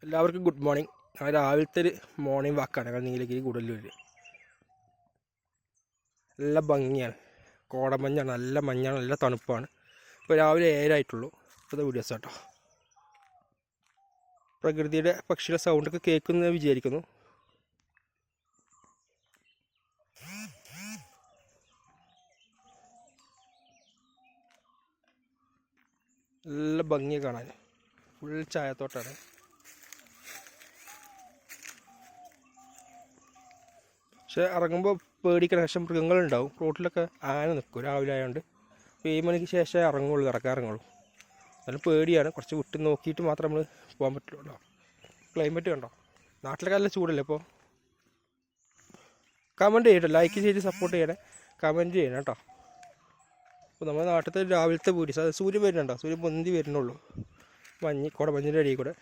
എല്ലാവർക്കും good morning. രാവിലത്തെ ഒരു മോർണിംഗ് വാക്കാണ് ഞങ്ങൾ നീലഗിരി കൂടല്ലൂർ. നല്ല ഭംഗിയാണ്, കോടമഞ്ഞാണ്, നല്ല മഞ്ഞാണ്, നല്ല തണുപ്പാണ്. ഇപ്പോൾ രാവിലെ 7 ഇപ്പോൾ വീഡിയോസ് കേട്ടോ. പ്രകൃതിയുടെ പക്ഷിയുടെ സൗണ്ടൊക്കെ കേൾക്കുന്നത് വിചാരിക്കുന്നു. നല്ല ഭംഗി കാണാൻ, ഫുൾ ചായത്തോട്ടാണ്. പക്ഷെ ഇറങ്ങുമ്പോൾ പേടിക്കണം, പക്ഷെ മൃഗങ്ങളുണ്ടാവും. റോട്ടിലൊക്കെ ആന നിൽക്കും രാവിലെ ആയതുകൊണ്ട്. 7 മണിക്ക് ശേഷം ഇറങ്ങുള്ളൂ. എന്നാലും പേടിയാണ്. കുറച്ച് വിട്ട് നോക്കിയിട്ട് മാത്രം നമ്മൾ പോകാൻ പറ്റുള്ളൂ. ക്ലൈമറ്റ് കണ്ടോ, നാട്ടിലൊക്കെ നല്ല ചൂടല്ലേ. ഇപ്പോൾ കമൻറ്റ് ചെയ്യട്ടോ, ലൈക്ക് ചെയ്ത് സപ്പോർട്ട് ചെയ്യണേ, കമൻറ്റ് ചെയ്യണം കേട്ടോ. അപ്പോൾ നമ്മുടെ നാട്ടിലത്തെ രാവിലത്തെ വീഡിയോസ്, അത് സൂര്യൻ വരുന്നുണ്ടോ, സൂര്യൻ പൊന്തി വരുന്നുള്ളൂ. കോടമഞ്ഞിൻ്റെ അടിയിൽ കൂടെ.